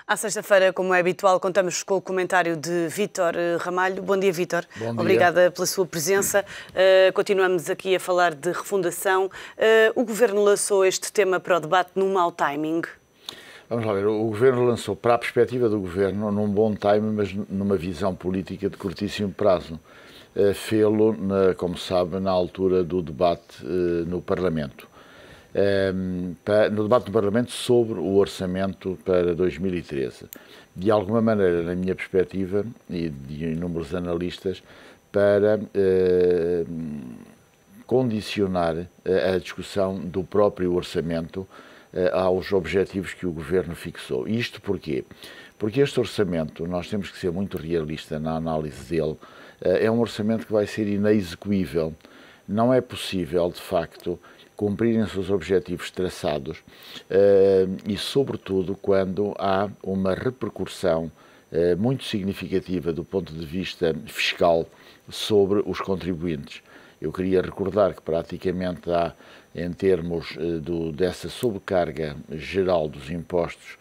À sexta-feira, como é habitual, contamos com o comentário de Vítor Ramalho. Bom dia, Vítor. Bom dia. Obrigada pela sua presença. Continuamos aqui a falar de refundação. O Governo lançou este tema para o debate num mau timing. Vamos lá ver, o Governo lançou, para a perspectiva do Governo, num bom timing, mas numa visão política de curtíssimo prazo. Fê-lo, como sabe, na altura do debate no Parlamento. No debate no Parlamento sobre o orçamento para 2013. De alguma maneira, na minha perspectiva, e de inúmeros analistas, para condicionar a discussão do próprio orçamento aos objetivos que o Governo fixou. Isto porquê? Porque este orçamento, nós temos que ser muito realistas na análise dele, é um orçamento que vai ser inexecuível. Não é possível, de facto, cumprirem-se os objetivos traçados e, sobretudo, quando há uma repercussão muito significativa do ponto de vista fiscal sobre os contribuintes. Eu queria recordar que praticamente há, em termos dessa sobrecarga geral dos impostos,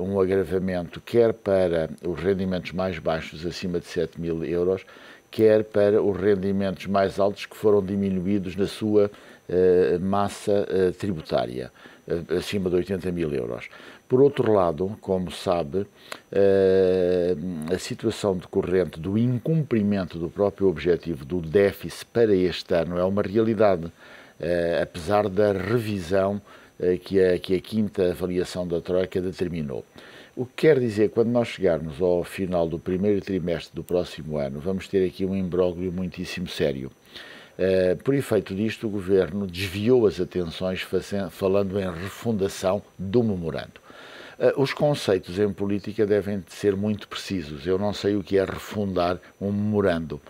um agravamento quer para os rendimentos mais baixos, acima de 7.000 euros, quer para os rendimentos mais altos que foram diminuídos na sua massa tributária, acima de 80.000 euros. Por outro lado, como sabe, a situação decorrente do incumprimento do próprio objetivo do déficit para este ano é uma realidade, apesar da revisão que a quinta avaliação da Troika determinou. O que quer dizer, quando nós chegarmos ao final do primeiro trimestre do próximo ano, vamos ter aqui um imbróglio muitíssimo sério. Por efeito disto, o Governo desviou as atenções falando em refundação do memorando. Os conceitos em política devem ser muito precisos. Eu não sei o que é refundar um memorando.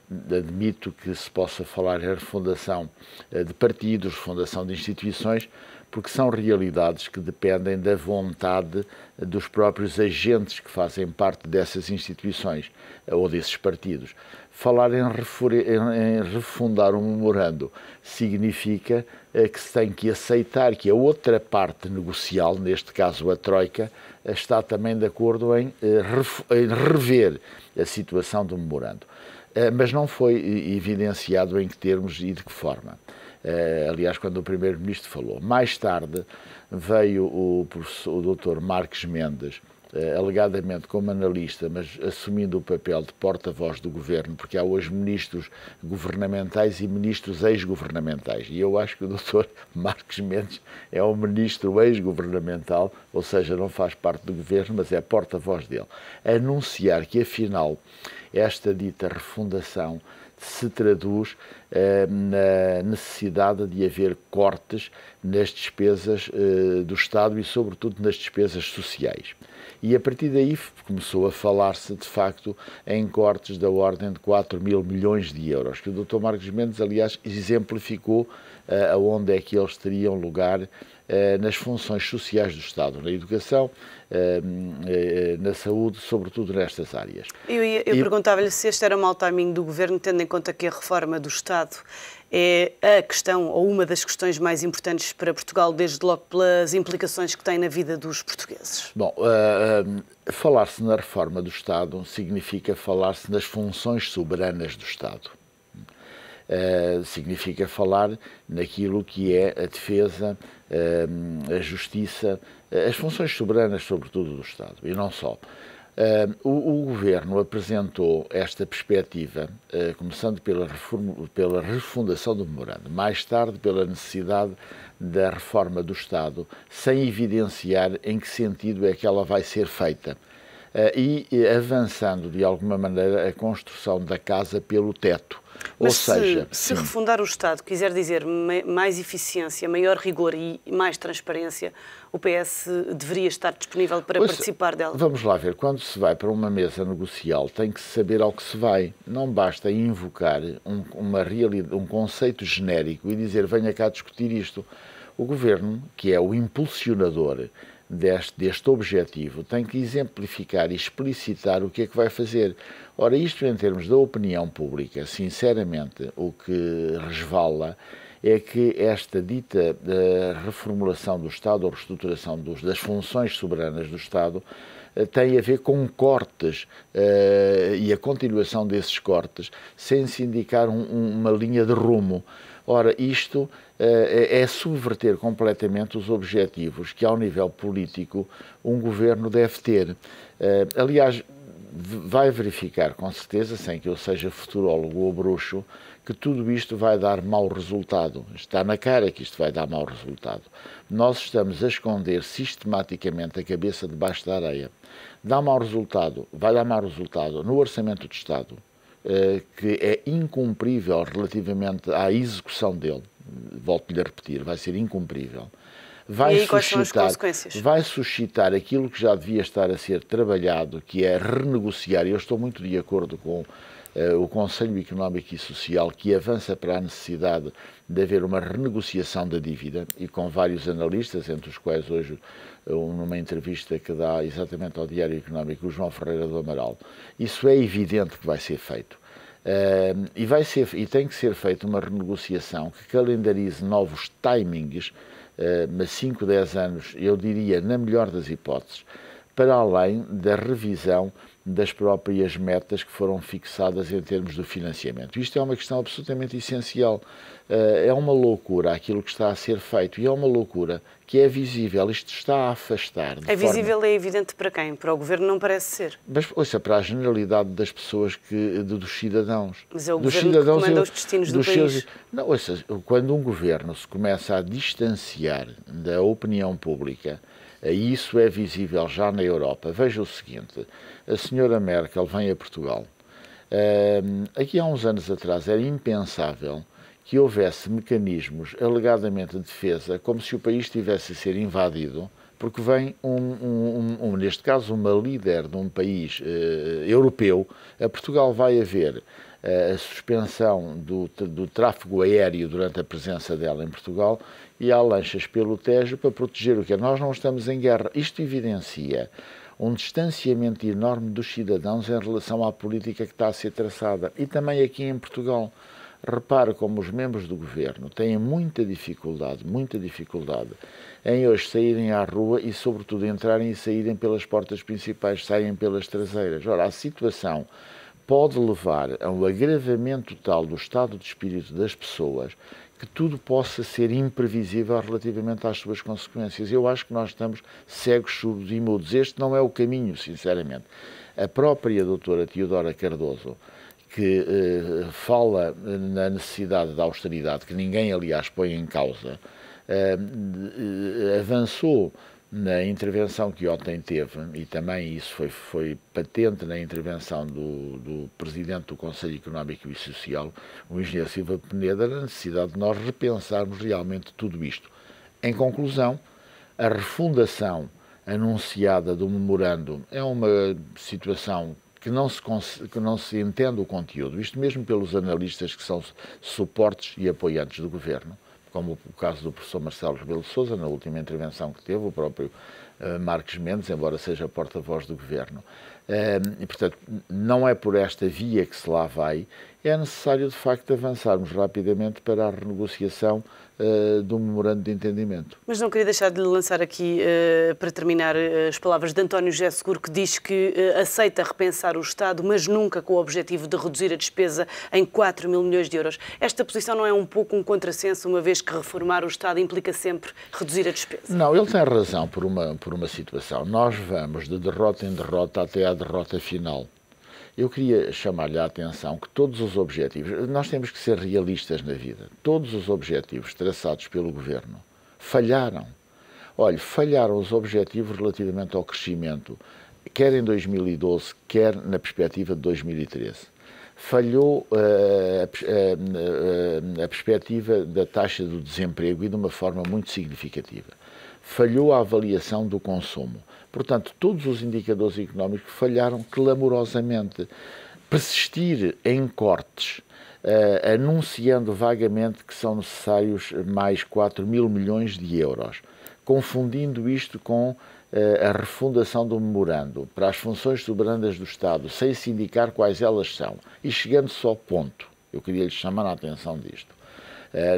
Admito que se possa falar em refundação de partidos, refundação de instituições, porque são realidades que dependem da vontade dos próprios agentes que fazem parte dessas instituições ou desses partidos. Falar em refundar um memorando significa que se tem que aceitar que a outra parte negocial, neste caso a Troika, está também de acordo em rever a situação do memorando. Mas não foi evidenciado em que termos e de que forma. Aliás, quando o Primeiro-Ministro falou. Mais tarde veio o Dr. Marques Mendes, alegadamente como analista, mas assumindo o papel de porta-voz do Governo, porque há hoje ministros governamentais e ministros ex-governamentais. E eu acho que o Dr. Marques Mendes é um ministro ex-governamental, ou seja, não faz parte do Governo, mas é porta-voz dele. Anunciar que, afinal, esta dita refundação se traduz na necessidade de haver cortes nas despesas do Estado e, sobretudo, nas despesas sociais. E, a partir daí, começou a falar-se, de facto, em cortes da ordem de 4.000 milhões de euros, que o Dr. Marcos Mendes, aliás, exemplificou aonde é que eles teriam lugar nas funções sociais do Estado, na educação, na saúde, sobretudo nestas áreas. Eu perguntava-lhe se este era o mau timing do Governo, tendo em conta que a reforma do Estado é a questão, ou uma das questões mais importantes para Portugal, desde logo pelas implicações que tem na vida dos portugueses. Bom, falar-se na reforma do Estado significa falar-se nas funções soberanas do Estado. Significa falar naquilo que é a defesa, a justiça, as funções soberanas, sobretudo, do Estado, e não só. O Governo apresentou esta perspectiva, começando pela refundação do memorando, mais tarde pela necessidade da reforma do Estado, sem evidenciar em que sentido é que ela vai ser feita. E avançando, de alguma maneira, a construção da casa pelo teto. Mas se refundar o Estado quiser dizer mais eficiência, maior rigor e mais transparência, o PS deveria estar disponível para participar dela? Vamos lá ver, quando se vai para uma mesa negocial tem que saber ao que se vai. Não basta invocar um conceito genérico e dizer venha cá discutir isto. O Governo, que é o impulsionador deste objetivo, tem que exemplificar e explicitar o que é que vai fazer. Ora, isto em termos da opinião pública, sinceramente, o que resvala é que esta dita reformulação do Estado ou reestruturação das funções soberanas do Estado tem a ver com cortes e a continuação desses cortes, sem se indicar uma linha de rumo. Ora, isto é subverter completamente os objetivos que, ao nível político, um governo deve ter. Aliás, vai verificar, com certeza, sem que eu seja futurólogo ou bruxo, que tudo isto vai dar mau resultado. Está na cara que isto vai dar mau resultado. Nós estamos a esconder sistematicamente a cabeça debaixo da areia. Dá mau resultado, vai dar mau resultado no Orçamento do Estado, que é incumprível relativamente à execução dele. Volto-lhe a repetir, vai ser incumprível. E aí, quais são as consequências? Vai suscitar aquilo que já devia estar a ser trabalhado, que é renegociar. Eu estou muito de acordo com o Conselho Económico e Social, que avança para a necessidade de haver uma renegociação da dívida, e com vários analistas, entre os quais hoje, numa entrevista que dá exatamente ao Diário Económico, o João Ferreira do Amaral. Isso é evidente que vai ser feito. E tem que ser feita uma renegociação que calendarize novos timings, 5, 10 anos, eu diria, na melhor das hipóteses, para além da revisão das próprias metas que foram fixadas em termos do financiamento. Isto é uma questão absolutamente essencial. É uma loucura aquilo que está a ser feito, e é uma loucura que é visível. Isto está a afastar. É visível, é evidente para quem? Para o Governo não parece ser. Mas, ouça, para a generalidade das pessoas, dos cidadãos. Mas é o dos Governo cidadãos, que comanda os destinos do país. Não, ouça, quando um Governo se começa a distanciar da opinião pública, isso é visível já na Europa. Veja o seguinte, a senhora Merkel vem a Portugal. Aqui há uns anos atrás era impensável que houvesse mecanismos alegadamente de defesa, como se o país estivesse a ser invadido, porque vem, neste caso, uma líder de um país europeu. A Portugal vai haver a suspensão do tráfego aéreo durante a presença dela em Portugal, e há lanchas pelo Tejo para proteger o que é. Nós não estamos em guerra. Isto evidencia um distanciamento enorme dos cidadãos em relação à política que está a ser traçada. E também aqui em Portugal. Repare como os membros do governo têm muita dificuldade em hoje saírem à rua e, sobretudo, entrarem e saírem pelas portas principais, saem pelas traseiras. Ora, a situação pode levar a um agravamento tal do estado de espírito das pessoas que tudo possa ser imprevisível relativamente às suas consequências. Eu acho que nós estamos cegos, surdos e mudos. Este não é o caminho, sinceramente. A própria doutora Teodora Cardoso, que fala na necessidade da austeridade, que ninguém, aliás, põe em causa, avançou na intervenção que ontem teve, e também isso foi patente na intervenção do Presidente do Conselho Económico e Social, o engenheiro Silva Peneda, na necessidade de nós repensarmos realmente tudo isto. Em conclusão, a refundação anunciada do memorando é uma situação que não se entende o conteúdo, isto mesmo pelos analistas que são suportes e apoiantes do governo, como o caso do professor Marcelo Rebelo de Sousa, na última intervenção que teve, o próprio Marques Mendes, embora seja porta-voz do governo. E, portanto, não é por esta via que se lá vai, é necessário, de facto, avançarmos rapidamente para a renegociação do memorando de entendimento. Mas não queria deixar de lhe lançar aqui, para terminar, as palavras de António José Seguro, que diz que aceita repensar o Estado, mas nunca com o objetivo de reduzir a despesa em 4 mil milhões de euros. Esta posição não é um pouco um contrassenso, uma vez que reformar o Estado implica sempre reduzir a despesa? Não, ele tem razão por uma situação. Nós vamos de derrota em derrota até à derrota final. Eu queria chamar-lhe a atenção que todos os objetivos, nós temos que ser realistas na vida, todos os objetivos traçados pelo Governo falharam. Olha, falharam os objetivos relativamente ao crescimento, quer em 2012, quer na perspectiva de 2013. Falhou a perspectiva da taxa do desemprego, e de uma forma muito significativa. Falhou a avaliação do consumo. Portanto, todos os indicadores económicos falharam clamorosamente. Persistir em cortes, anunciando vagamente que são necessários mais 4 mil milhões de euros, confundindo isto com a refundação do memorando para as funções soberanas do Estado, sem se indicar quais elas são, e chegando-se ao ponto, eu queria lhe chamar a atenção disto,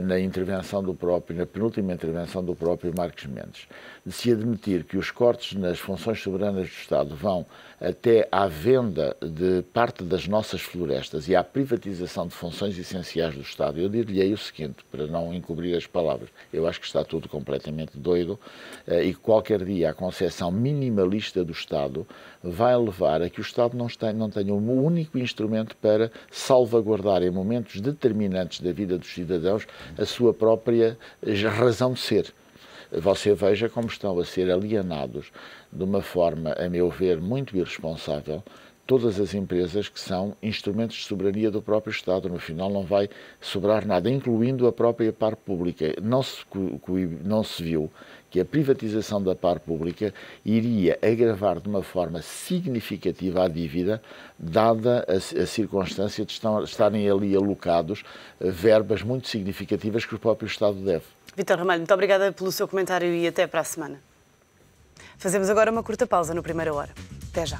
na intervenção do próprio, na penúltima intervenção do próprio Marcos Mendes, de se admitir que os cortes nas funções soberanas do Estado vão até à venda de parte das nossas florestas e à privatização de funções essenciais do Estado, eu diria-lhe o seguinte, para não encobrir as palavras, eu acho que está tudo completamente doido e que qualquer dia a concepção minimalista do Estado vai levar a que o Estado não tenha um único instrumento para salvaguardar em momentos determinantes da vida dos cidadãos a sua própria razão de ser. Você veja como estão a ser alienados de uma forma, a meu ver, muito irresponsável, todas as empresas que são instrumentos de soberania do próprio Estado. No final não vai sobrar nada, incluindo a própria par pública. Não se viu que a privatização da par pública iria agravar de uma forma significativa a dívida, dada a circunstância de estarem ali alocados verbas muito significativas que o próprio Estado deve. Vítor Ramalho, muito obrigada pelo seu comentário e até para a semana. Fazemos agora uma curta pausa no Primeira Hora. Até já.